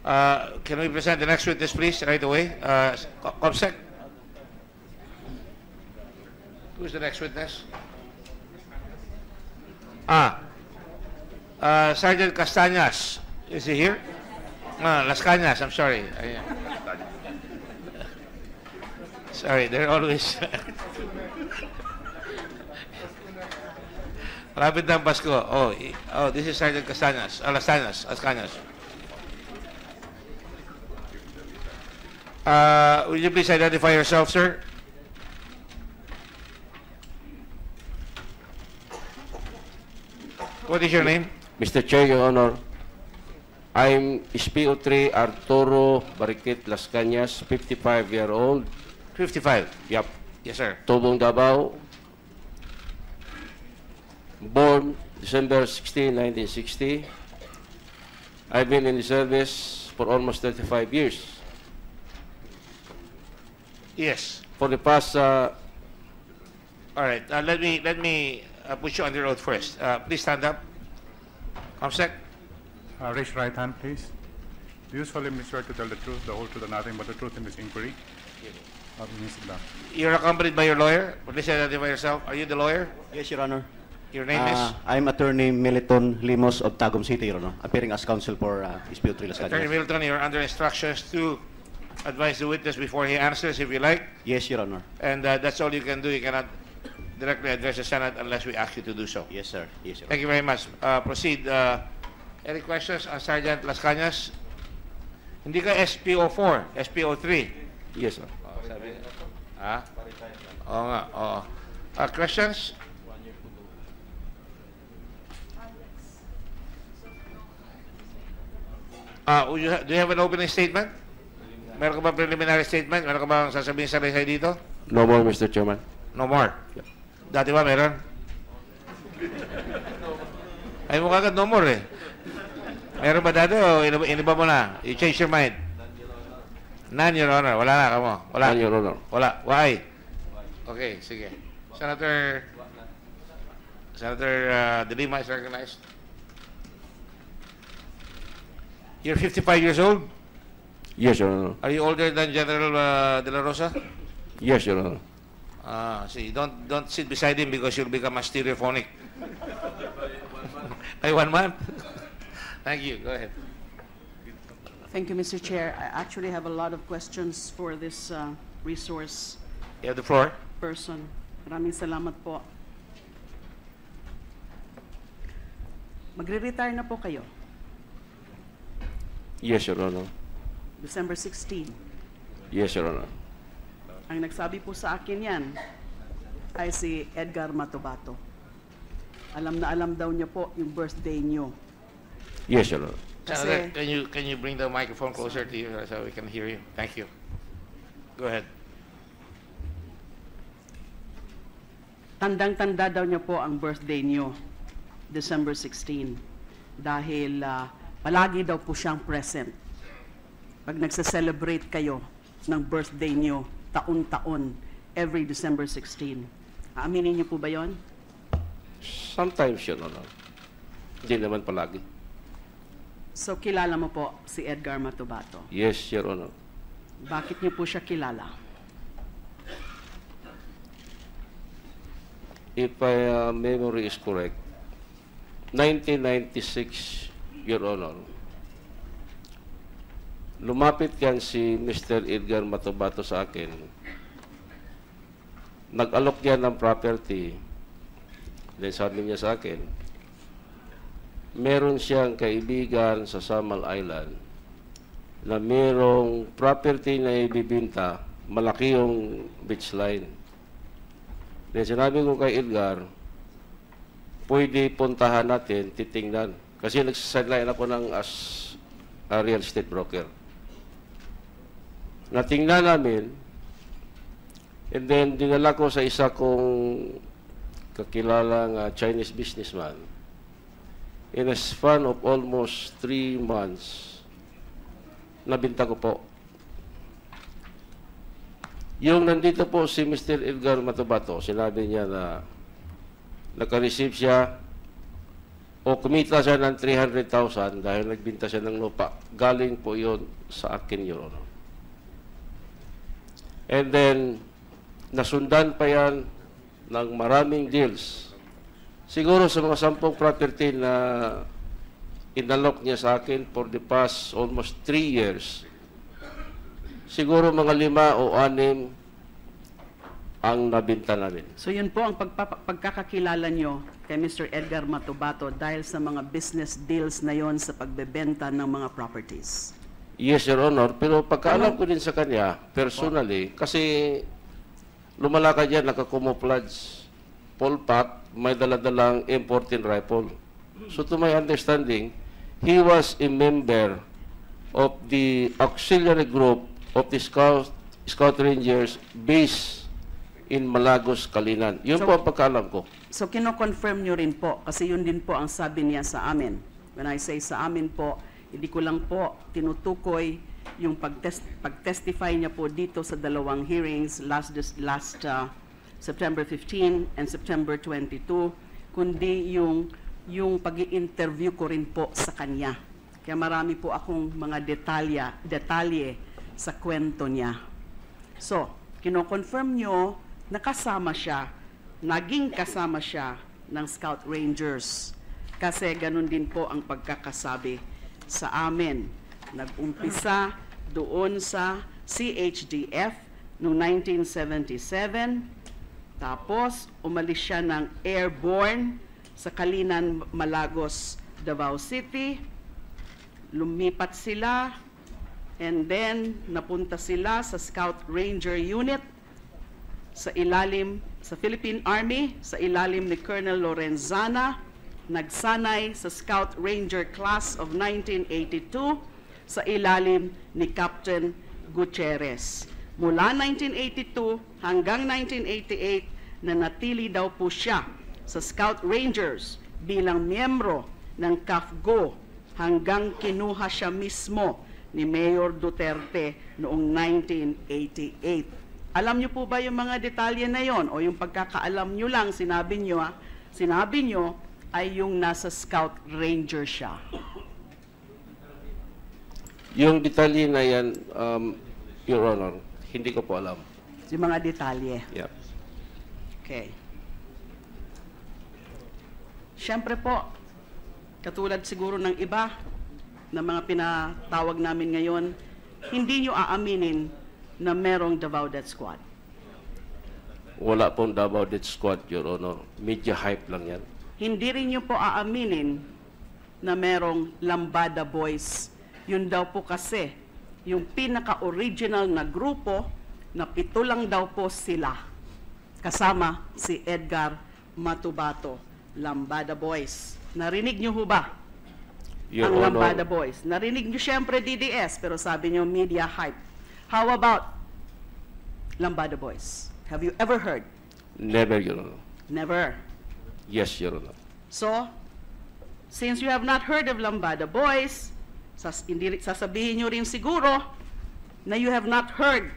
Can we present the next witness, please, right away? Comsec? Who's the next witness? Sergeant Castañas. Is he here? Las Cañas, I'm sorry. Sorry, they're always... Rapid ng Pasko. Oh, this is Sergeant Castañas. Las Cañas. Will you please identify yourself, sir? What is your name? Mr. Chair, Your Honor, I'm SPO3 Arturo Barikit Las Cañas, 55-year-old. 55? Yep. Yes, sir. Tobong, Davao. Born December 16, 1960. I've been in the service for almost 35 years. Yes. For the past... All right. Let me put you under oath first. Please stand up. Comsec. Raise your right hand, please. Do you solemnly swear to tell the truth, the whole truth, and nothing but the truth in this inquiry? You're accompanied by your lawyer. Please identify yourself. Are you the lawyer? Yes, Your Honor. Your name is? I'm Attorney Militon Limos of Tagum City, Your Honor, appearing as counsel for SPO3 Las Attorney Cañas. Milton, you're under instructions to advise the witness before he answers, if you like. Yes, Your Honor. And that's all you can do. You cannot directly address the Senate unless we ask you to do so. Yes, sir. Yes, Your Honor. Thank you very much. Proceed. Any questions on Sergeant Las Cañas? Hindi ka SPO4, SPO3. Yes, sir. Oo nga, oo. Questions? Do you have an opening statement? Meron ka ba preliminary statement? Meron ka ba sasabihin sa Rizay dito? No more, Mr. Chairman. No more? Yeah. Dati ba meron? Ay mo kagad no more eh. Meron ba dati o iniba mo na? You change your mind? None, Your Honor. Wala na kamo. Wala. None, Your Honor. Wala. Why? Okay, sige. Senator De Lima is recognized. You're 55 years old? Yes, Your Honor. Are you older than General De La Rosa? Yes, Your Honor. See, don't sit beside him because you'll become a stereophonic. Ay, 1 month? Thank you. Go ahead. Thank you, Mr. Chair. I actually have a lot of questions for this resource You have the floor. person. Maraming salamat po. Magre-retire na po kayo, Yes, Your Honor. December 16. Yes, Your Honor. Ang nagsabi po sa akin yan ay si Edgar Matobato. Alam na alam daw niya po yung birthday niyo. Yes, Your Honor. Senator, can you bring the microphone closer to you so we can hear you? Thank you. Go ahead. Tandang-tanda daw niya po ang birthday niyo, December 16. Dahil palagi daw po siyang present. Pag nagsa-celebrate kayo ng birthday niyo, taon-taon, every December 16. Aaminin niyo po ba yon? Sometimes, Your Honor. Hindi naman palagi. So, kilala mo po si Edgar Matobato. Yes, Your Honor. Bakit niyo po siya kilala? If my memory is correct, 1996, Your Honor, lumapit yan si Mr. Edgar Matobato sa akin. Nag-alok yan ng property. Then sabi niya sa akin, meron siyang kaibigan sa Samal Island na merong property na ibibinta, malaki yung beach line. Then sinabi ko kay Edgar, pwede puntahan natin, titingnan. Kasi nagsisidline ako ng as a real estate broker. Natingnan namin, and then dinala ko sa isa kong kakilalang Chinese businessman. In a span of almost 3 months, nabinta ko po. Yung nandito po si Mr. Edgar Matobato, sinabi niya na naka-receive siya o kumita siya ng 300,000 dahil nagbinta siya ng lupa, galing po yun sa akin, Your Honor. And then, nasundan pa yan ng maraming deals. Siguro sa mga 10 property na inalok niya sa akin for the past almost 3 years, siguro mga 5 o 6 ang nabinta namin. So yun po ang pagkakakilala nyo kay Mr. Edgar Matubato dahil sa mga business deals na yon sa pagbebenta ng mga properties. Yes, Your Honor. Pero pagkaalam ko din sa kanya, personally, kasi lumalakad yan, nakakumupladge, full pack, may daladalang M14 rifle. So to my understanding, he was a member of the auxiliary group of the Scout Rangers based in Malagos, Kalinan. Yun po ang pagkaalam ko. So kino-confirm nyo rin po, kasi yun din po ang sabi niya sa amin. When I say sa amin po, hindi ko lang po tinutukoy yung pag-testify niya po dito sa dalawang hearings last September 15 and September 22, kundi yung pag-i-interview ko rin po sa kanya. Kaya marami po akong mga detalye sa kwento niya. So, kino-confirm nyo na naging kasama siya ng Scout Rangers. Kasi ganun din po ang pagkakasabi sa amin. Nag-umpisa doon sa CHDF noong 1977, tapos umalis siya ng airborne sa Kalinan, Malagos, Davao City. Lumipat sila, and then napunta sila sa Scout Ranger Unit sa Philippine Army, sa ilalim ni Colonel Lorenzana. Nagsanay sa Scout Ranger Class of 1982 sa ilalim ni Captain Gutierrez. Mula 1982 hanggang 1988, nanatili daw po siya sa Scout Rangers bilang miyembro ng CAFGO hanggang kinuha siya mismo ni Mayor Duterte noong 1988. Alam niyo po ba yung mga detalye na yon, o yung pagkakaalam niyo lang, sinabi niyo ay yung nasa Scout Ranger siya? Yung detalye na yan, Your Honor, hindi ko po alam. Yung mga detalye. Yeah. Okay. Siyempre po, katulad siguro ng iba na mga pinatawag namin ngayon, hindi nyo aaminin na merong Davao Death Squad. Wala pong Davao Death Squad, Your Honor. Media hype lang yan. Hindi rin nyo po aaminin na merong Lambada Boys. Yun daw po kasi, yung pinaka-original na grupo, na 7 lang daw po sila. Kasama si Edgar Matubato, Lambada Boys. Narinig nyo ho ba? Your ang Honor, Lambada Boys. Narinig nyo syempre DDS, pero sabi nyo media hype. How about Lambada Boys? Have you ever heard? never, Your Honor. Never. Yes, Your Honor. So, since you have not heard of Lambada Boys, sasabihin nyo rin siguro na you have not heard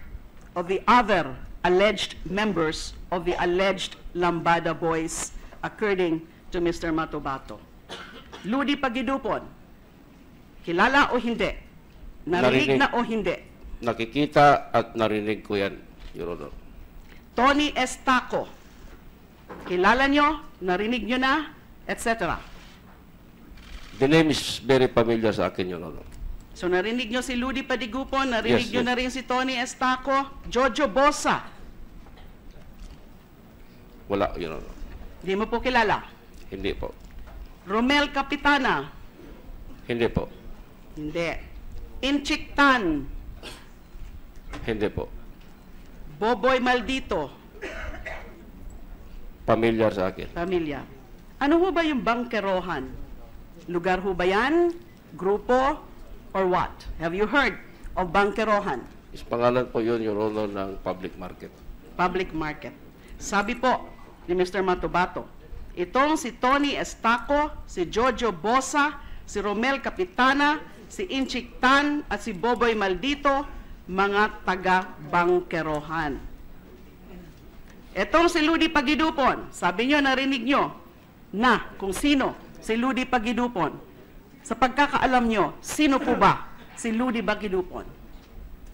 of the other alleged members of the alleged Lambada Boys according to Mr. Matubato. Ludi Pagidupon, kilala o hindi? Narinig na o hindi? Nakikita at narinig ko yan, Your Honor. Tony Estaco, kilala nyo, narinig nyo na, etc. The name is very familiar sa akin, Your Honor. So narinig nyo si Ludi Padigupon, narinig nyo na rin si Tony Estaco, Jojo Bosa. Wala, Your Honor. Di mo po kilala. Hindi po. Romel Capitana. Hindi po. Hindi. Inchik Tan. Hindi po. Boboy Maldito. Familiar sa akin. Pamilya. Ano ho ba yung bangkerohan? Lugar ho ba yan? Grupo? Or what? Have you heard of bangkerohan? Is pangalan po yun, Your Honor, ng public market. Public market. Sabi po ni Mr. Matubato, itong si Tony Estaco, si Jojo Bosa, si Romel Capitana, si Inchik Tan at si Boboy Maldito, mga taga-bangkerohan. Itong si Ludi Pagidupon, sabi nyo, narinig nyo na kung sino si Ludi Pagidupon. Sa pagkakaalam nyo, sino po ba si Ludi Pagidupon?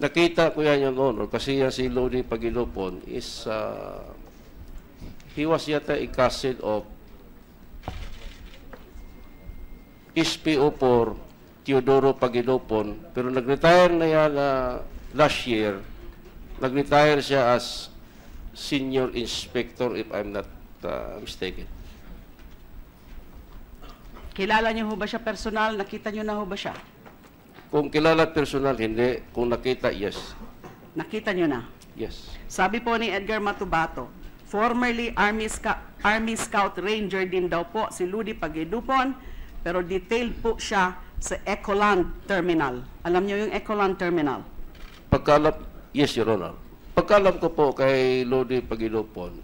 Nakita ko yan, Your Honor, kasi yan si Lodi Pagilupon is, he was yata a cousin of SPO4 Teodoro Pagilupon, pero nag-retire na yan last year. Nag-retire siya as senior inspector, if I'm not mistaken. Kilala niyo ho ba siya personal? Nakita niyo na ho ba siya? Kung kilala personal, hindi. Kung nakita, yes. Nakita niyo na. Yes. Sabi po ni Edgar Matubato, formerly Army Scout Ranger din daw po si Ludi Pagidupon, pero detailed po siya sa Ecoland Terminal. Alam niyo yung Ecoland Terminal? Pagkalam, yes, Your Honor. Pagkalam ko po kay Lodi Pagilupon,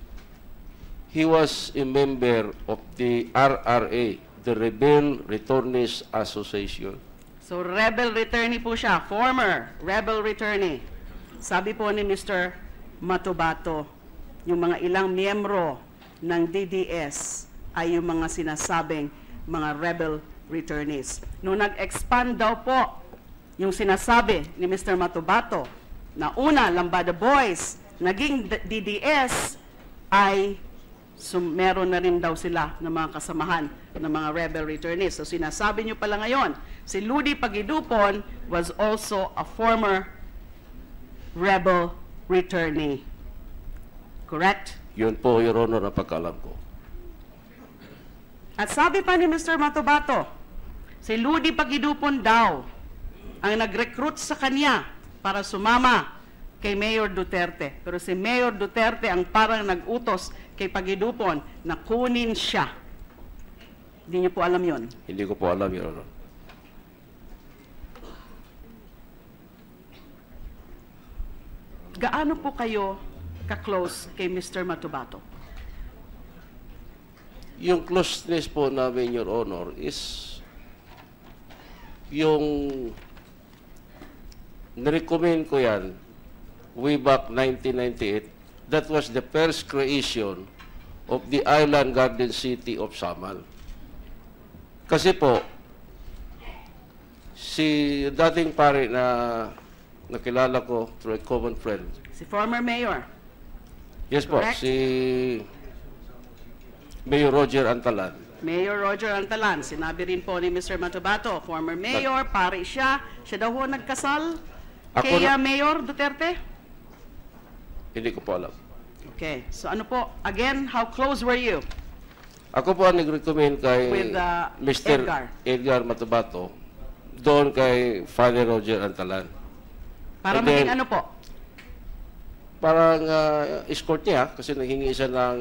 he was a member of the RRA, the Rebel Returnees Association. So, rebel returnee po siya, former rebel returnee. Sabi po ni Mr. Matubato, yung mga ilang miyembro ng DDS ay yung mga sinasabing mga rebel returnees. Nung nag-expand daw po yung sinasabi ni Mr. Matubato na una, Lambada Boys, naging DDS, ay meron na rin daw sila ng mga kasamahan ng mga rebel returnees. So sinasabi nyo pala ngayon, si Ludi Pagidupon was also a former rebel returnee. Correct? Yun po, Your Honor, ang pagkalam ko. At sabi pa ni Mr. Matubato, si Ludi Pagidupon daw ang nag-recruit sa kanya para sumama kay Mayor Duterte. Pero si Mayor Duterte ang parang nag-utos kay Pagidupon na kunin siya. Hindi niyo po alam yon? Hindi ko po alam, Your Honor. Gaano po kayo ka-close kay Mr. Matubato? Yung closeness po namin, Your Honor, is yung nirecommend ko yan way back 1998. That was the first creation of the Island Garden City of Samal. Kasi po, si dating pare na nakilala ko through a common friend. Si former mayor. Yes po, Correct. si Mayor Roger Antalan. Mayor Roger Antalan, sinabi rin po ni Mr. Matubato, former mayor, pare siya. Siya daw ho nagkasal Ako kay na- Mayor Duterte? Hindi ko po alam. Okay, so ano po, again, how close were you? Ako po ang nag-recommend kay With, Mr. Edgar. Matubato doon kay Father Roger Antalan. Para And maging then, ano po? Parang escort niya kasi nanghingi siya ng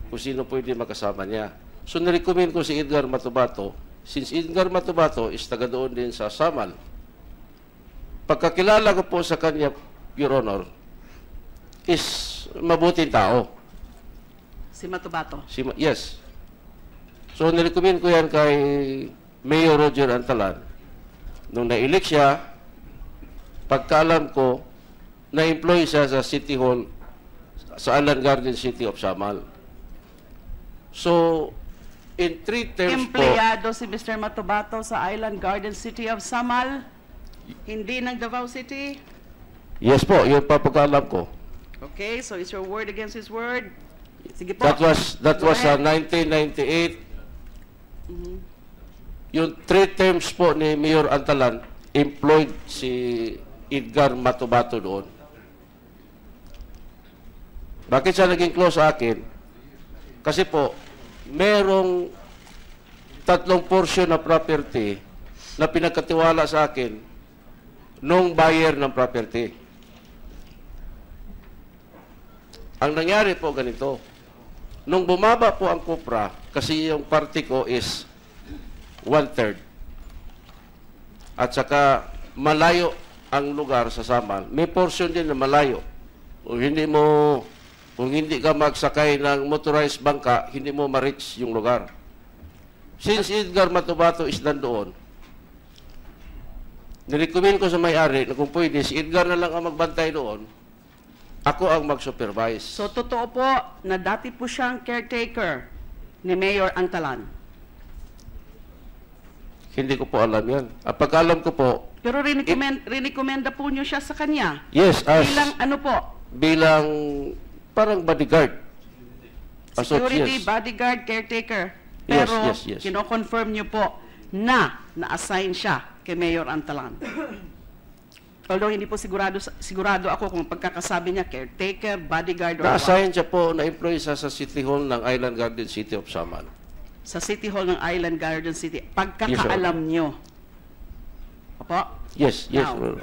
kung sino pwede makasama niya. So nirecommend ko si Edgar Matubato, since Edgar Matubato is taga doon din sa Samal. Pagkakilala ko po sa kanya, Your Honor, is mabuting tao. Si Matubato. Yes. So nirecommend ko yan kay Mayor Roger Antalan. Nung na-elect siya, pagkaalam ko, na-employ siya sa City Hall sa Island Garden City of Samal. So, in 3 terms po, Empleyado si Mr. Matubato sa Island Garden City of Samal, hindi ng Davao City. yes po, yun pa pagkaalam ko. Okay, so is your word against his word? Sige po. That Go was ahead. 1998. Yung 3 terms po ni Mayor Antalan, employed si Edgar Matubato doon. Bakit siya naging close sa akin? Kasi po, merong 3 portion na property na pinagkatiwala sa akin nung buyer ng property. Ang nangyari po ganito, nung bumaba po ang kupra, kasi yung party ko is 1/3. At saka malayo ang lugar sa Samal. May portion din na malayo. Kung hindi ka magsakay ng motorized bangka, hindi mo ma-reach yung lugar. Since Edgar Matubato is nandoon, nirecommend ko sa may-ari na kung pwede, si Edgar na lang ang magbantay doon, ako ang mag-supervise. So, totoo po na dati po siyang caretaker ni Mayor Antalan. Hindi ko po alam yan. Ang pagkaalam ko po, Pero rinikomenda po nyo siya sa kanya. yes, Bilang ano po? bilang parang bodyguard. Security, Yes. bodyguard, caretaker. Yes, Pero yes. kino-confirm nyo po na na-assign siya kay Mayor Antalan. Although hindi po sigurado ako kung pagkakasabi niya caretaker, bodyguard, or what. Na-assign siya po, na-employ siya sa City Hall ng Island Garden City of Samar. Sa City Hall ng Island Garden City. Pagkakaalam nyo. Opo? Yes, Now, Lord.